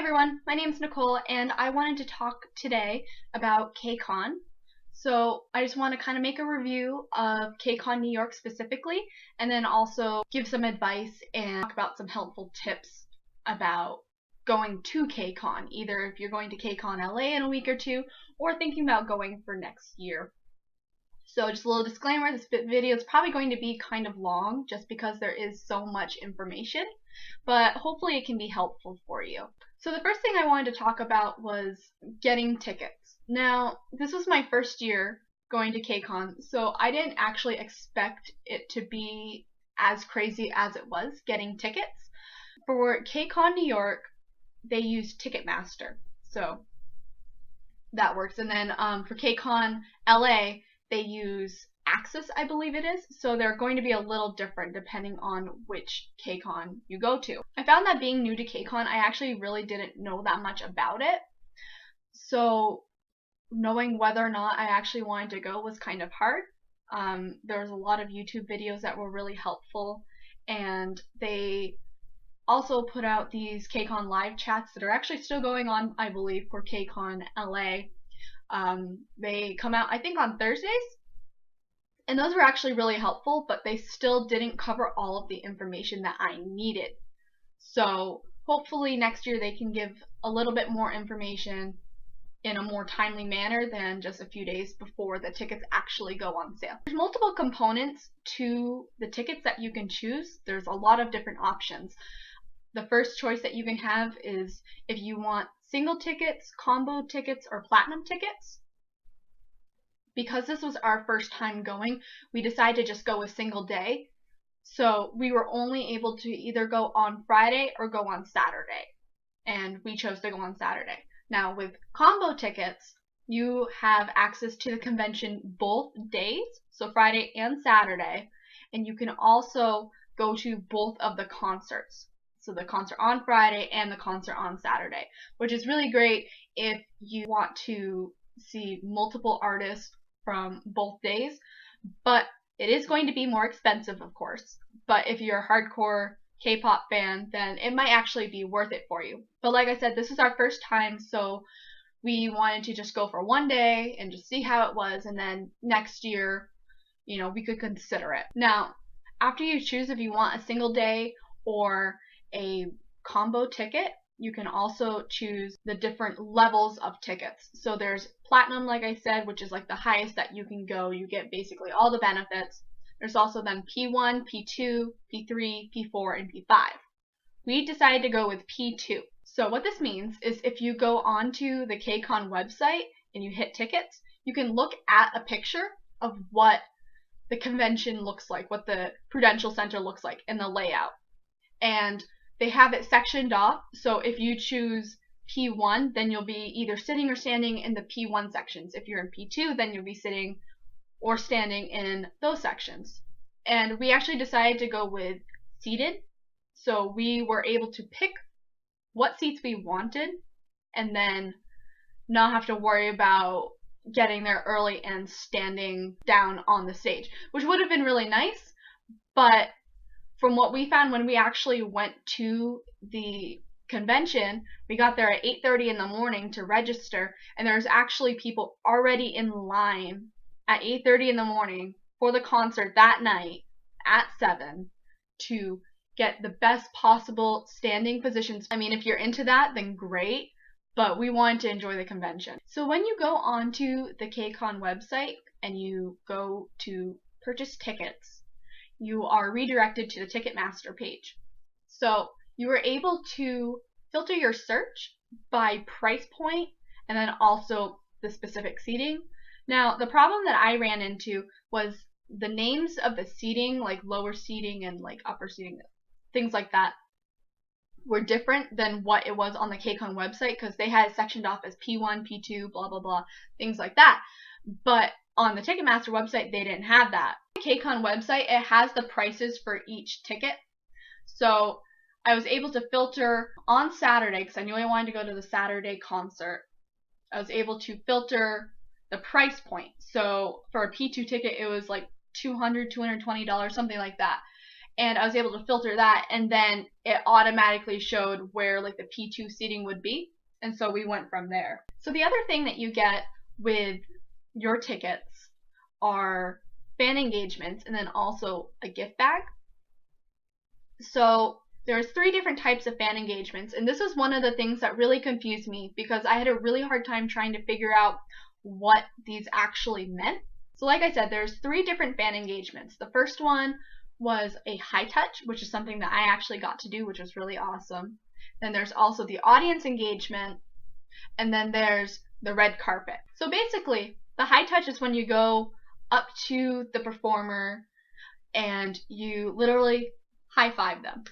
everyone, my name is Nicole and I wanted to talk today about KCON. So I just want to kind of make a review of KCON New York specifically, and then also give some advice and talk about some helpful tips about going to KCON, either if you're going to KCON LA in a week or two or thinking about going for next year. So just a little disclaimer, this video is probably going to be kind of long just because there is so much information, but hopefully it can be helpful for you. So the first thing I wanted to talk about was getting tickets. Now, this was my first year going to KCON, so I didn't actually expect it to be as crazy as it was getting tickets. For KCON New York, they use Ticketmaster, so that works. And then for KCON LA, they use Access, I believe it is, so they're going to be a little different depending on which KCON you go to. I found that being new to KCON, I actually really didn't know that much about it, so knowing whether or not I actually wanted to go was kind of hard. There was a lot of YouTube videos that were really helpful, and they also put out these KCON live chats that are actually still going on, I believe, for KCON LA. They come out, I think, on Thursdays, and those were actually really helpful, but they still didn't cover all of the information that I needed. So hopefully next year they can give a little bit more information in a more timely manner than just a few days before the tickets actually go on sale. There's multiple components to the tickets that you can choose. There's a lot of different options. The first choice that you can have is if you want single tickets, combo tickets, or platinum tickets. Because this was our first time going, we decided to just go a single day. So we were only able to either go on Friday or go on Saturday. And we chose to go on Saturday. Now with combo tickets, you have access to the convention both days, so Friday and Saturday. And you can also go to both of the concerts. So the concert on Friday and the concert on Saturday, which is really great if you want to see multiple artists from both days, but it is going to be more expensive, of course. But if you're a hardcore K-pop fan, then it might actually be worth it for you. But like I said, this is our first time, so we wanted to just go for one day and just see how it was, and then next year, you know, we could consider it. Now, after you choose if you want a single day or a combo ticket, you can also choose the different levels of tickets. So there's platinum, like I said, which is like the highest that you can go. You get basically all the benefits. There's also then P1, P2, P3, P4, and P5. We decided to go with P2. So what this means is if you go onto the KCON website and you hit tickets, you can look at a picture of what the convention looks like, what the Prudential Center looks like, and the layout. And they have it sectioned off, so if you choose P1, then you'll be either sitting or standing in the P1 sections. If you're in P2, then you'll be sitting or standing in those sections. And we actually decided to go with seated, so we were able to pick what seats we wanted and then not have to worry about getting there early and standing down on the stage, which would have been really nice, but from what we found when we actually went to the convention, we got there at 8:30 in the morning to register, and there's actually people already in line at 8:30 in the morning for the concert that night at 7 to get the best possible standing positions. I mean, if you're into that, then great, but we wanted to enjoy the convention. So when you go onto the KCON website and you go to purchase tickets, you are redirected to the Ticketmaster page. So you were able to filter your search by price point and then also the specific seating. Now, the problem that I ran into was the names of the seating, like lower seating and like upper seating, things like that, were different than what it was on the KCON website because they had it sectioned off as P1, P2, blah, blah, blah, things like that. But on the Ticketmaster website, they didn't have that. KCON website, it has the prices for each ticket. So I was able to filter on Saturday because I knew I wanted to go to the Saturday concert. I was able to filter the price point. So for a P2 ticket, it was like $200, $220, something like that. and I was able to filter that, and then it automatically showed where like the P2 seating would be, and so we went from there. So the other thing that you get with your tickets are fan engagements and then also a gift bag. So there's 3 different types of fan engagements, and this is one of the things that really confused me because I had a really hard time trying to figure out what these actually meant. So like I said, there's 3 different fan engagements. The first one was a high touch, which is something that I actually got to do, which was really awesome. Then there's also the audience engagement, and then there's the red carpet. So basically, the high touch is when you go up to the performer and you literally high-five them.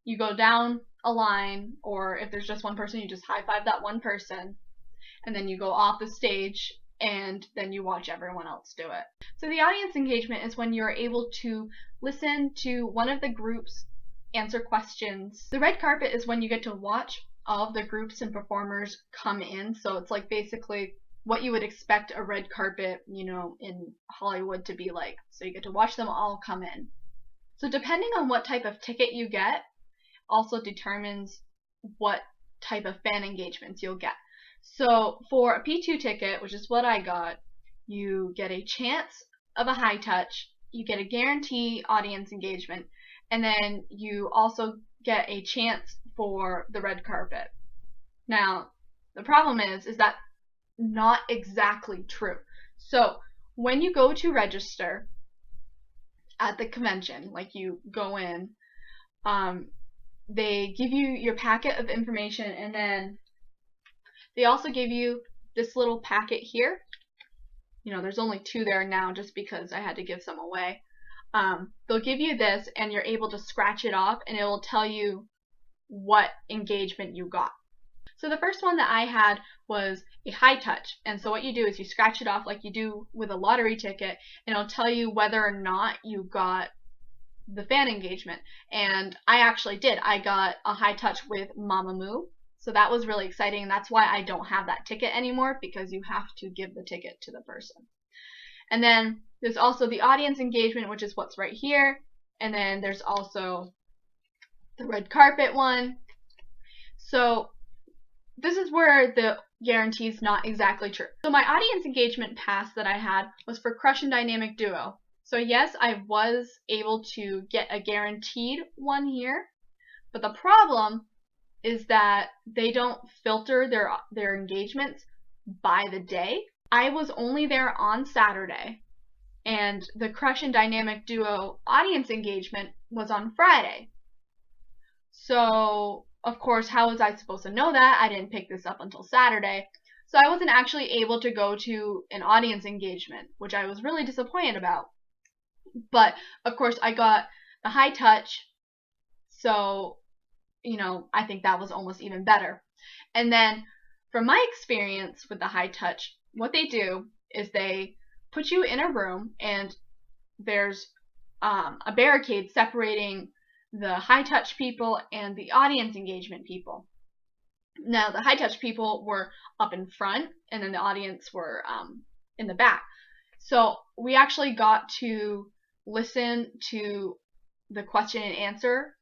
You go down a line, or if there's just one person, you just high-five that one person, and then you go off the stage and then you watch everyone else do it. So the audience engagement is when you're able to listen to one of the groups answer questions. The red carpet is when you get to watch all of the groups and performers come in. So it's like basically what you would expect a red carpet, you know, in Hollywood to be like. So you get to watch them all come in. So depending on what type of ticket you get also determines what type of fan engagements you'll get. So for a P2 ticket, which is what I got, you get a chance of a high touch, you get a guarantee audience engagement, and then you also get a chance for the red carpet. Now, the problem is that not exactly true. So when you go to register at the convention, like you go in, they give you your packet of information, and then they also give you this little packet here. You know, there's only 2 there now just because I had to give some away. They'll give you this, and you're able to scratch it off, and it will tell you what engagement you got. So the first one that I had was a high touch, and so what you do is you scratch it off like you do with a lottery ticket, and it'll tell you whether or not you got the fan engagement. And I actually did. I got a high touch with Mamamoo. So that was really exciting, and that's why I don't have that ticket anymore, because you have to give the ticket to the person. And then there's also the audience engagement, which is what's right here, and then there's also the red carpet one. So this is where the guarantee is not exactly true. So my audience engagement pass that I had was for Crush and Dynamic Duo. So yes, I was able to get a guaranteed one here, but the problem is that they don't filter their engagements by the day. I was only there on Saturday, and the Crush and Dynamic Duo audience engagement was on Friday. So, of course, how was I supposed to know that? I didn't pick this up until Saturday. So I wasn't actually able to go to an audience engagement, which I was really disappointed about. But, of course, I got the high touch, so you know, I think that was almost even better. And then from my experience with the high touch, what they do is they put you in a room, and there's a barricade separating the high touch people and the audience engagement people. Now, the high touch people were up in front, and then the audience were in the back. So we actually got to listen to the question and answer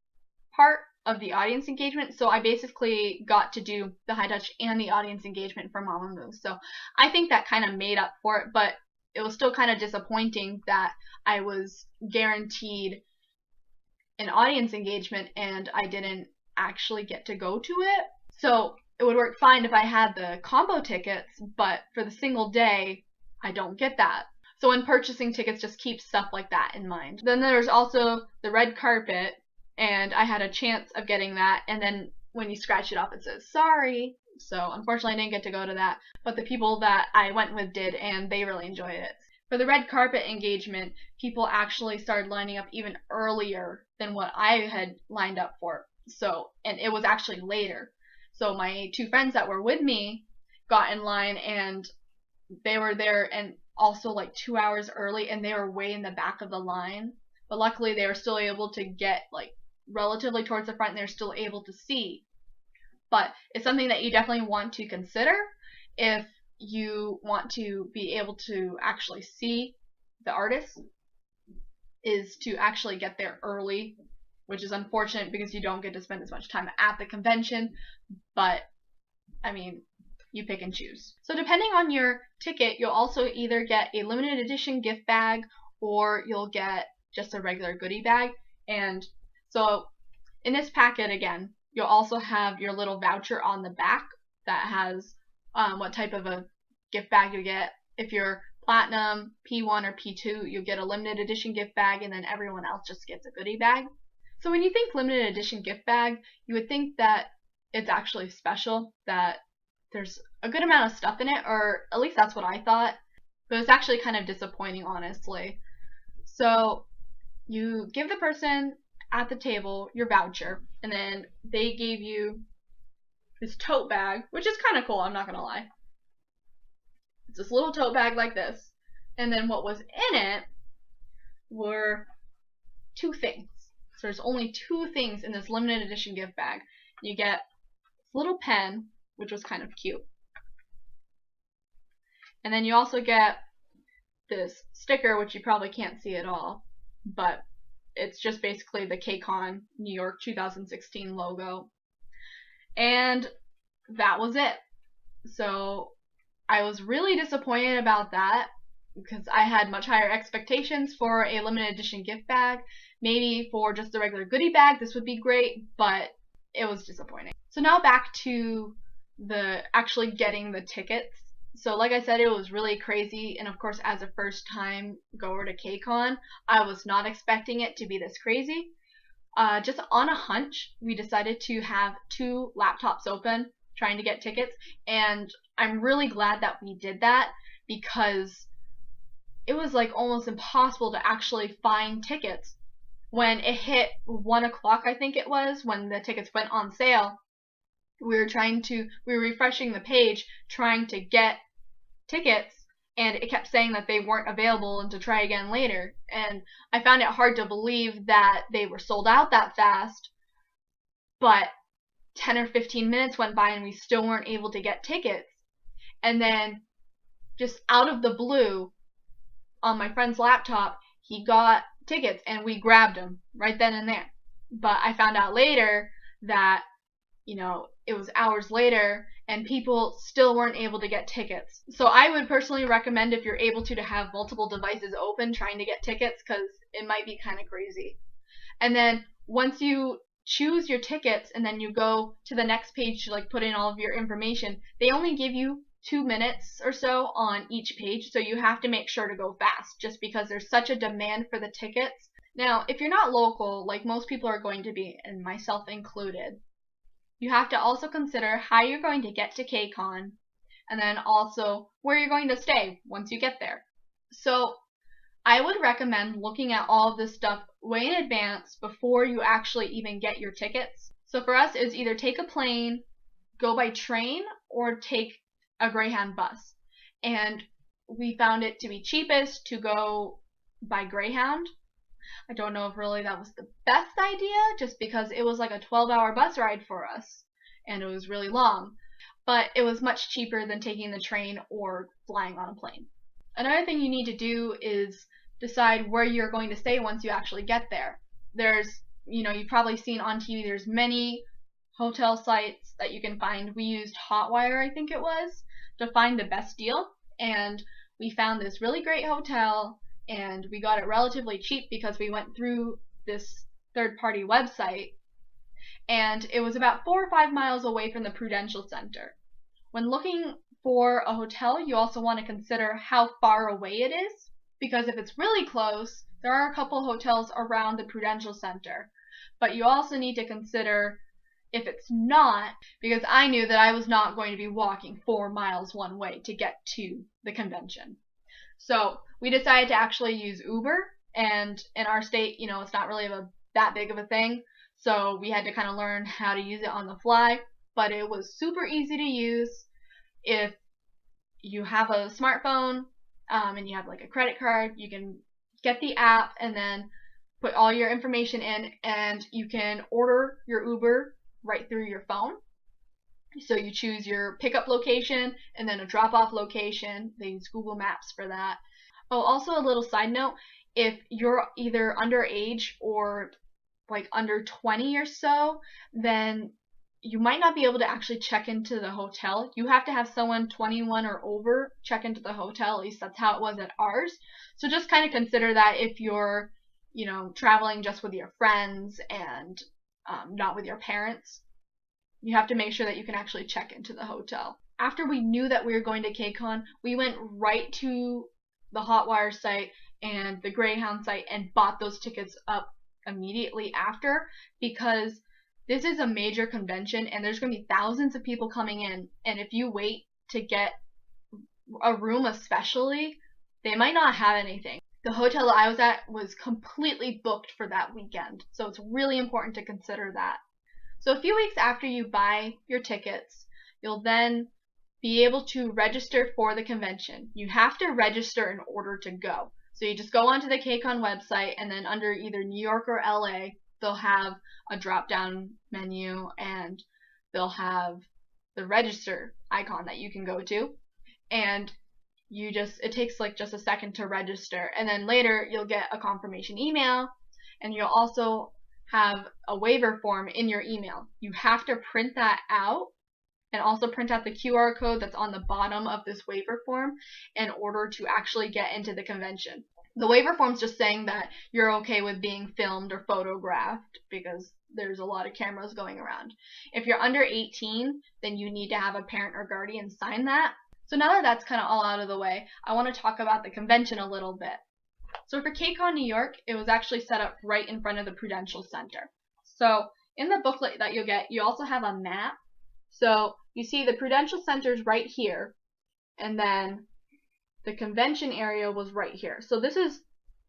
part of the audience engagement. So I basically got to do the high touch and the audience engagement for Mamamoo. So I think that kind of made up for it, but it was still kind of disappointing that I was guaranteed an audience engagement and I didn't actually get to go to it. So it would work fine if I had the combo tickets, but for the single day, I don't get that. So when purchasing tickets, just keep stuff like that in mind. Then there's also the red carpet, and I had a chance of getting that, and then when you scratch it off it says sorry. So unfortunately I didn't get to go to that, but the people that I went with did, and they really enjoyed it. For the red carpet engagement, people actually started lining up even earlier than what I had lined up for. So, and it was actually later. So my 2 friends that were with me got in line, and they were there and also like 2 hours early, and they were way in the back of the line. But luckily they were still able to get like relatively towards the front, and they're still able to see. But it's something that you definitely want to consider if you want to be able to actually see the artists. is to actually get there early, which is unfortunate because you don't get to spend as much time at the convention, but I mean, you pick and choose. So depending on your ticket, you'll also either get a limited edition gift bag or you'll get just a regular goodie bag. And so in this packet, again, you'll also have your little voucher on the back that has what type of a gift bag you get. If you're Platinum, P1, or P2, you'll get a limited edition gift bag, and then everyone else just gets a goodie bag. So when you think limited edition gift bag, you would think that it's actually special, that there's a good amount of stuff in it, or at least that's what I thought. But it's actually kind of disappointing, honestly. So you give the person at the table your voucher, and then they gave you this tote bag, which is kind of cool, I'm not gonna lie. It's this little tote bag like this, and then what was in it were 2 things. So there's only 2 things in this limited edition gift bag. You get this little pen, which was kind of cute, and then you also get this sticker, which you probably can't see at all, but it's just basically the KCON New York 2016 logo. And that was it. So I was really disappointed about that because I had much higher expectations for a limited edition gift bag. Maybe for just the regular goodie bag, this would be great, but it was disappointing. So now back to the actually getting the tickets. So like I said, it was really crazy, and of course as a first time goer to KCON, I was not expecting it to be this crazy. Just on a hunch, we decided to have 2 laptops open trying to get tickets, and I'm really glad that we did that because it was like almost impossible to actually find tickets. When it hit 1 o'clock, I think it was, when the tickets went on sale, we were refreshing the page trying to get tickets, and it kept saying that they weren't available and to try again later. And I found it hard to believe that they were sold out that fast, but 10 or 15 minutes went by and we still weren't able to get tickets. And then just out of the blue, on my friend's laptop, he got tickets and we grabbed them right then and there. But I found out later that, you know, it was hours later and people still weren't able to get tickets. So I would personally recommend, if you're able to have multiple devices open trying to get tickets, because it might be kind of crazy. And then once you choose your tickets and then you go to the next page to like put in all of your information, they only give you 2 minutes or so on each page, so you have to make sure to go fast just because there's such a demand for the tickets. Now, if you're not local, like most people are going to be, and myself included, you have to also consider how you're going to get to KCON, and then also where you're going to stay once you get there. So I would recommend looking at all of this stuff way in advance before you actually even get your tickets. So for us, it was either take a plane, go by train, or take a Greyhound bus. And we found it to be cheapest to go by Greyhound. I don't know if really that was the best idea, just because it was like a 12-hour bus ride for us, and it was really long. But it was much cheaper than taking the train or flying on a plane. Another thing you need to do is decide where you're going to stay once you actually get there. There's, you've probably seen on TV, there's many hotel sites that you can find. We used Hotwire, I think it was, to find the best deal, and we found this really great hotel, and we got it relatively cheap because we went through this third-party website, and it was about 4 or 5 miles away from the Prudential Center. When looking for a hotel, you also want to consider how far away it is, because if it's really close, there are a couple hotels around the Prudential Center, but you also need to consider if it's not, because I knew that I was not going to be walking 4 miles one way to get to the convention. So we decided to actually use Uber, and in our state, it's not really that big of a thing, so we had to kind of learn how to use it on the fly, but it was super easy to use. If you have a smartphone and you have like a credit card, you can get the app and then put all your information in, and you can order your Uber right through your phone. So you choose your pickup location and then a drop-off location. They use Google Maps for that. Oh, also a little side note, if you're either underage or like under 20 or so, then you might not be able to actually check into the hotel. You have to have someone 21 or over check into the hotel. At least that's how it was at ours. So just kind of consider that if you're, traveling just with your friends and not with your parents. You have to make sure that you can actually check into the hotel. After we knew that we were going to KCON, we went right to the Hotwire site and the Greyhound site and bought those tickets up immediately after, because this is a major convention and there's going to be thousands of people coming in, and if you wait to get a room especially, they might not have anything. The hotel that I was at was completely booked for that weekend, so it's really important to consider that. So a few weeks after you buy your tickets, you'll then be able to register for the convention. You have to register in order to go. So you just go onto the KCON website, and then under either New York or LA, they'll have a drop-down menu, and they'll have the register icon that you can go to. And it takes like just a second to register. And then later you'll get a confirmation email, and you'll also have a waiver form in your email. You have to print that out and also print out the QR code that's on the bottom of this waiver form in order to actually get into the convention. The waiver form's just saying that you're okay with being filmed or photographed, because there's a lot of cameras going around. If you're under 18, then you need to have a parent or guardian sign that. So now that that's kind of all out of the way, I want to talk about the convention a little bit. So for KCON New York, it was actually set up right in front of the Prudential Center. So in the booklet that you'll get, you also have a map. So you see the Prudential Center is right here, and then the convention area was right here. So this is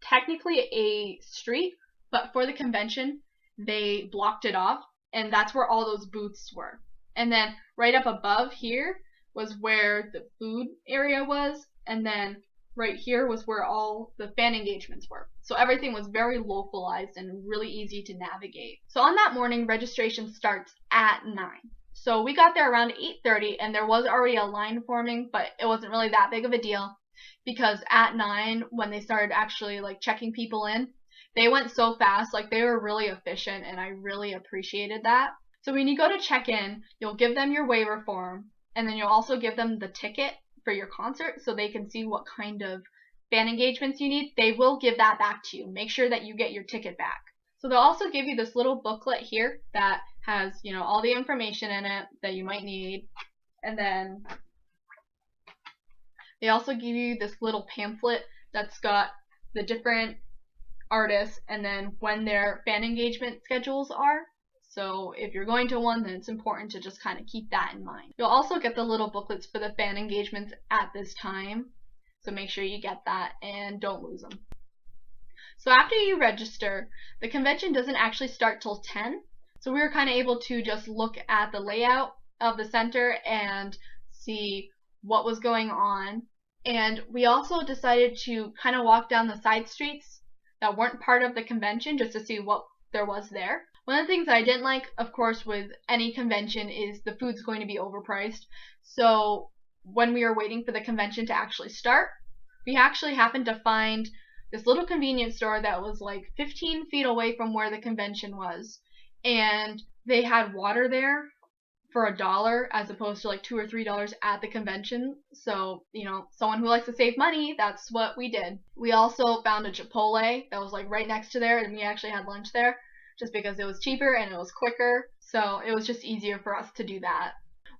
technically a street, but for the convention, they blocked it off, and that's where all those booths were. And then right up above here was where the food area was, and then right here was where all the fan engagements were. So everything was very localized and really easy to navigate. So on that morning, registration starts at 9. So we got there around 8:30, and there was already a line forming, but it wasn't really that big of a deal, because at 9, when they started actually like checking people in, they went so fast, like they were really efficient, and I really appreciated that. So when you go to check in, you'll give them your waiver form, and then you'll also give them the ticket for your concert so they can see what kind of fan engagements you need. They will give that back to you. Make sure that you get your ticket back. So they'll also give you this little booklet here that has, all the information in it that you might need. And then they also give you this little pamphlet that's got the different artists and then when their fan engagement schedules are. So if you're going to one, then it's important to just kind of keep that in mind. You'll also get the little booklets for the fan engagements at this time. So make sure you get that and don't lose them. So after you register, the convention doesn't actually start till 10. So we were kind of able to just look at the layout of the center and see what was going on. And we also decided to kind of walk down the side streets that weren't part of the convention just to see what there was there. One of the things I didn't like, of course, with any convention is the food's going to be overpriced. So when we were waiting for the convention to actually start, we actually happened to find this little convenience store that was like 15 feet away from where the convention was. And they had water there for $1 as opposed to like $2 or $3 at the convention. So, someone who likes to save money, that's what we did. We also found a Chipotle that was like right next to there, and we actually had lunch there just because it was cheaper and it was quicker. So it was just easier for us to do that.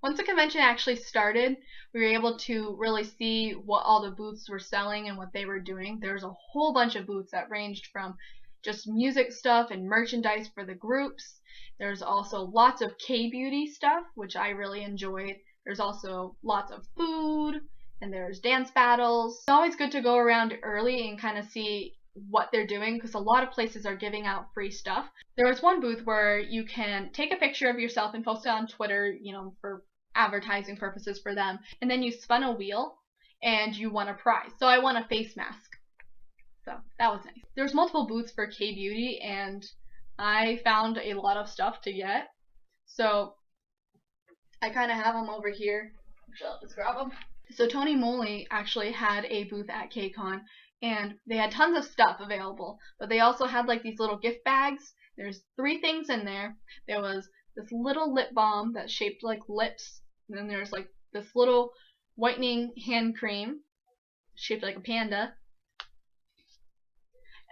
Once the convention actually started, we were able to really see what all the booths were selling and what they were doing. There's a whole bunch of booths that ranged from just music stuff and merchandise for the groups. There's also lots of K-beauty stuff, which I really enjoyed. There's also lots of food, and there's dance battles. It's always good to go around early and kind of see what they're doing, because a lot of places are giving out free stuff. There was one booth where you can take a picture of yourself and post it on Twitter, for advertising purposes for them, and then you spun a wheel and you won a prize. So I won a face mask. So that was nice. There's multiple booths for K-beauty, and I found a lot of stuff to get. So I kind of have them over here. Actually, I'll just grab them. So Tony Moly actually had a booth at KCON, and they had tons of stuff available, but they also had like these little gift bags. There's 3 things in there. There was this little lip balm that's shaped like lips, and then there's like this little whitening hand cream shaped like a panda,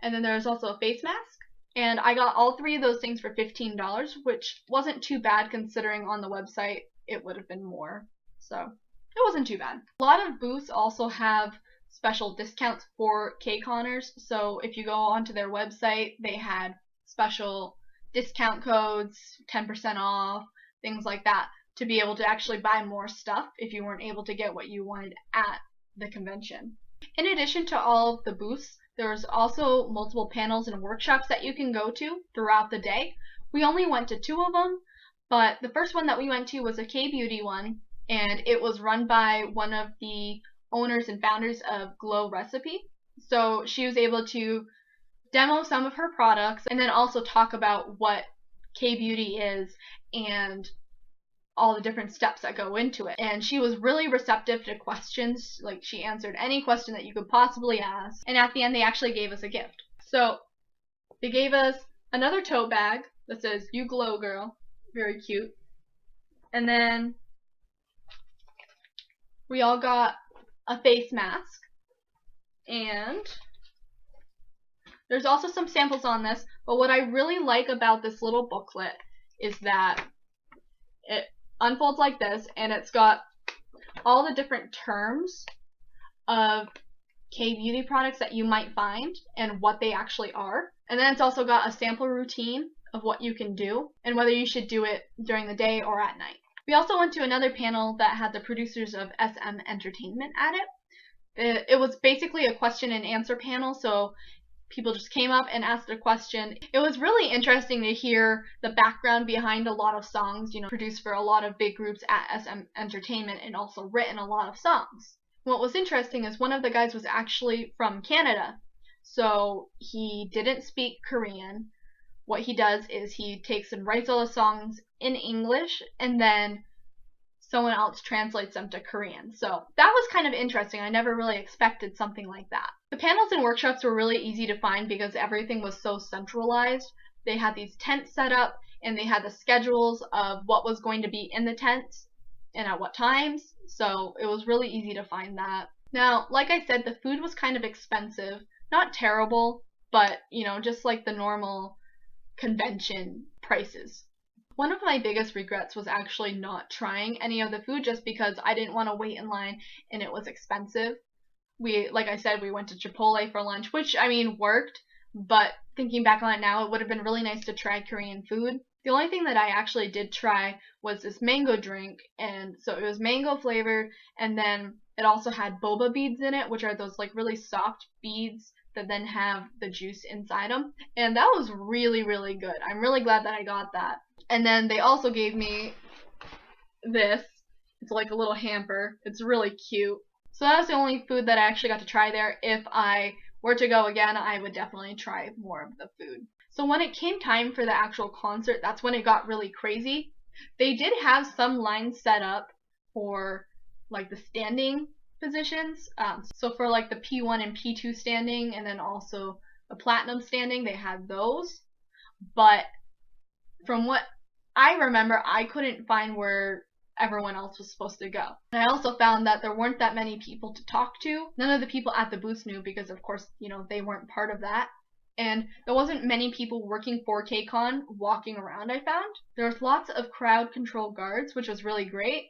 and then there's also a face mask. And I got all 3 of those things for $15, which wasn't too bad considering on the website it would have been more. So it wasn't too bad. A lot of booths also have special discounts for KCONers. So if you go onto their website, they had special discount codes, 10% off, things like that, to be able to actually buy more stuff if you weren't able to get what you wanted at the convention. In addition to all of the booths, there's also multiple panels and workshops that you can go to throughout the day. We only went to 2 of them, but the first one that we went to was a K-beauty one, and it was run by one of the owners and founders of Glow Recipe. So she was able to demo some of her products and then also talk about what K-beauty is and all the different steps that go into it. And she was really receptive to questions. Like, she answered any question that you could possibly ask. And at the end, they actually gave us a gift. So they gave us another tote bag that says, "You glow, girl." Very cute. And then we all got a face mask. And there's also some samples on this. But what I really like about this little booklet is that it unfolds like this, and it's got all the different terms of K-beauty products that you might find and what they actually are. And then it's also got a sample routine of what you can do and whether you should do it during the day or at night. We also went to another panel that had the producers of SM Entertainment at it. It was basically a question and answer panel, so people just came up and asked a question. It was really interesting to hear the background behind a lot of songs, produced for a lot of big groups at SM Entertainment and also written a lot of songs. What was interesting is one of the guys was actually from Canada, so he didn't speak Korean. What he does is he takes and writes all the songs in English, and then someone else translates them to Korean. So that was kind of interesting. I never really expected something like that. The panels and workshops were really easy to find because everything was so centralized. They had these tents set up, and they had the schedules of what was going to be in the tents and at what times. So it was really easy to find that. Now, like I said, the food was kind of expensive. Not terrible, but, just like the normal convention prices. One of my biggest regrets was actually not trying any of the food just because I didn't want to wait in line and it was expensive. Like I said, we went to Chipotle for lunch, which, worked, but thinking back on it now, it would have been really nice to try Korean food. The only thing that I actually did try was this mango drink, and so it was mango flavored, and then it also had boba beads in it, which are those like really soft beads that then have the juice inside them, and that was really, really good. I'm really glad that I got that. And then they also gave me this. It's like a little hamper. It's really cute. So that was the only food that I actually got to try there. If I were to go again, I would definitely try more of the food. So when it came time for the actual concert, that's when it got really crazy. They did have some lines set up for like the standing positions. So for like the P1 and P2 standing, and then also the platinum standing, they had those. But from what I remember, I couldn't find where everyone else was supposed to go. And I also found that there weren't that many people to talk to. None of the people at the booth knew because, of course, they weren't part of that. And there wasn't many people working for KCON walking around, I found. There was lots of crowd control guards, which was really great,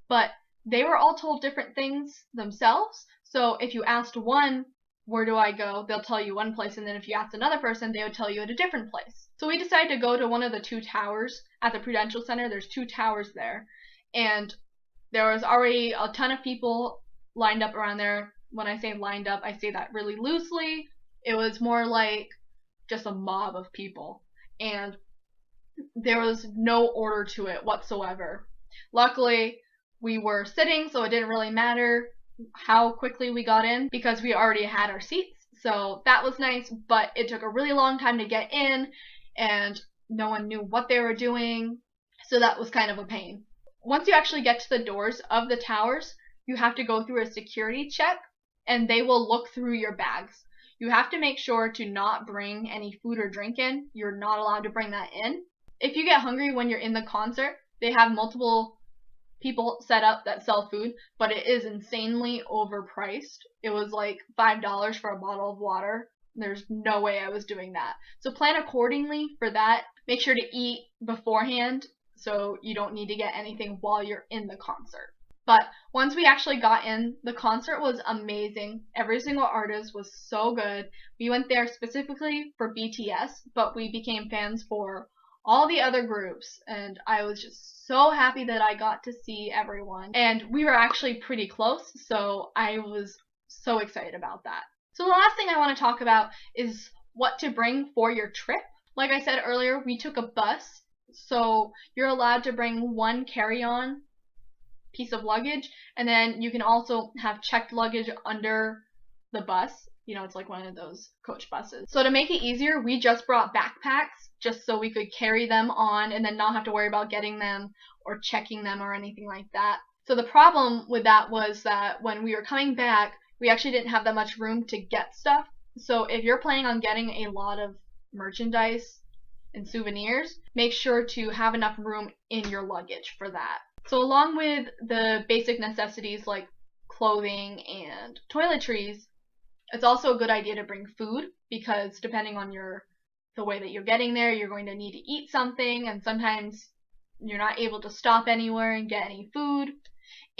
but they were all told different things themselves. So if you asked one, "Where do I go?" they'll tell you one place, and then if you asked another person, they would tell you at a different place. So we decided to go to one of the 2 towers at the Prudential Center. There's 2 towers there, and there was already a ton of people lined up around there. When I say lined up, I say that really loosely. It was more like just a mob of people, and there was no order to it whatsoever. Luckily, we were sitting, so it didn't really matter how quickly we got in because we already had our seats. So that was nice, but it took a really long time to get in, and no one knew what they were doing, so that was kind of a pain. Once you actually get to the doors of the towers, you have to go through a security check, and they will look through your bags. You have to make sure to not bring any food or drink in. You're not allowed to bring that in. If you get hungry when you're in the concert, they have multiple people set up that sell food, but it is insanely overpriced. It was like $5 for a bottle of water. There's no way I was doing that. So plan accordingly for that. Make sure to eat beforehand so you don't need to get anything while you're in the concert. But once we actually got in, the concert was amazing. Every single artist was so good. We went there specifically for BTS, but we became fans for all the other groups, and I was just so happy that I got to see everyone. And we were actually pretty close, so I was so excited about that. So the last thing I want to talk about is what to bring for your trip. Like I said earlier, we took a bus, so you're allowed to bring one carry-on piece of luggage, and then you can also have checked luggage under the bus. You know, it's like one of those coach buses. So to make it easier, we just brought backpacks just so we could carry them on and then not have to worry about getting them or checking them or anything like that. So the problem with that was that when we were coming back, we actually didn't have that much room to get stuff. So if you're planning on getting a lot of merchandise and souvenirs, make sure to have enough room in your luggage for that. So along with the basic necessities like clothing and toiletries, it's also a good idea to bring food, because depending on the way that you're getting there, you're going to need to eat something, and sometimes you're not able to stop anywhere and get any food.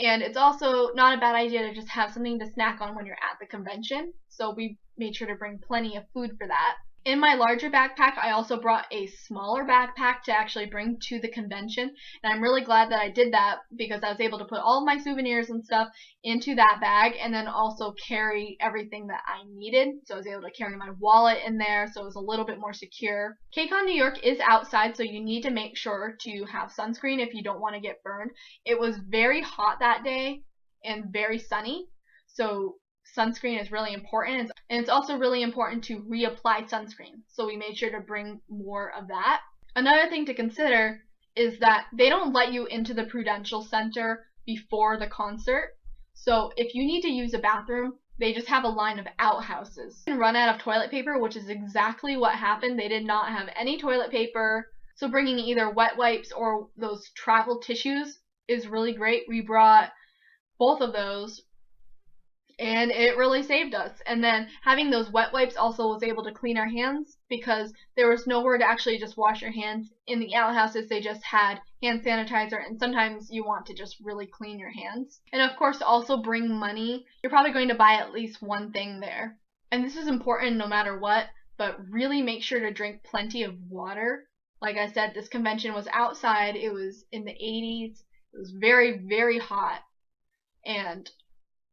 And it's also not a bad idea to just have something to snack on when you're at the convention. So we made sure to bring plenty of food for that. In my larger backpack, I also brought a smaller backpack to actually bring to the convention, and I'm really glad that I did that because I was able to put all of my souvenirs and stuff into that bag and then also carry everything that I needed. So I was able to carry my wallet in there, so it was a little bit more secure. KCON New York is outside, so you need to make sure to have sunscreen if you don't want to get burned. It was very hot that day and very sunny, so sunscreen is really important, and it's also really important to reapply sunscreen, so we made sure to bring more of that. Another thing to consider is that they don't let you into the Prudential Center before the concert, so if you need to use a bathroom, they just have a line of outhouses. You can run out of toilet paper, which is exactly what happened. They did not have any toilet paper, so bringing either wet wipes or those travel tissues is really great. We brought both of those, and it really saved us. And then having those wet wipes also was able to clean our hands, because there was nowhere to actually just wash your hands. In the outhouses, they just had hand sanitizer, and sometimes you want to just really clean your hands. And of course, also bring money. You're probably going to buy at least one thing there. And this is important no matter what, but really make sure to drink plenty of water. Like I said, this convention was outside. It was in the 80s. It was very, very hot. And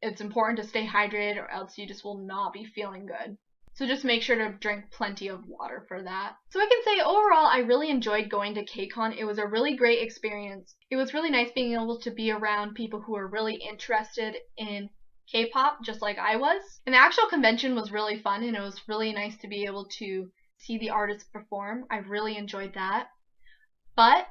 it's important to stay hydrated, or else you just will not be feeling good. So just make sure to drink plenty of water for that. So I can say overall, I really enjoyed going to KCON. It was a really great experience. It was really nice being able to be around people who are really interested in K-pop, just like I was. And the actual convention was really fun, and it was really nice to be able to see the artists perform. I really enjoyed that. But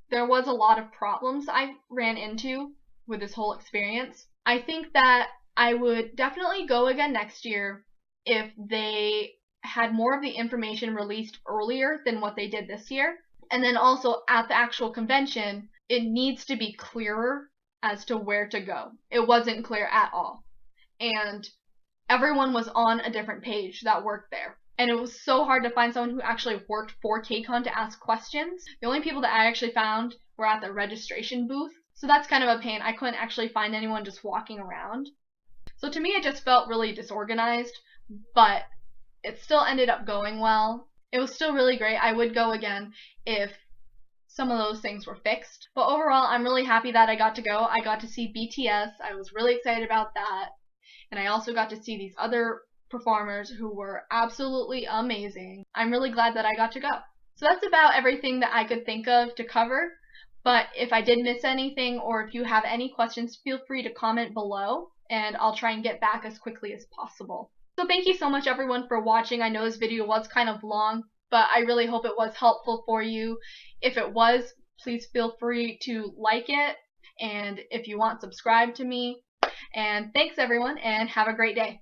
there was a lot of problems I ran into with this whole experience. I think that I would definitely go again next year if they had more of the information released earlier than what they did this year. And then also at the actual convention, it needs to be clearer as to where to go. It wasn't clear at all. And everyone was on a different page that worked there. And it was so hard to find someone who actually worked for KCON to ask questions. The only people that I actually found were at the registration booth. So that's kind of a pain. I couldn't actually find anyone just walking around. So to me, it just felt really disorganized, but it still ended up going well. It was still really great. I would go again if some of those things were fixed. But overall, I'm really happy that I got to go. I got to see BTS. I was really excited about that. And I also got to see these other performers who were absolutely amazing. I'm really glad that I got to go. So that's about everything that I could think of to cover. But if I did miss anything, or if you have any questions, feel free to comment below, and I'll try and get back as quickly as possible. So thank you so much everyone for watching. I know this video was kind of long, but I really hope it was helpful for you. If it was, please feel free to like it, and if you want, subscribe to me. And thanks everyone, and have a great day.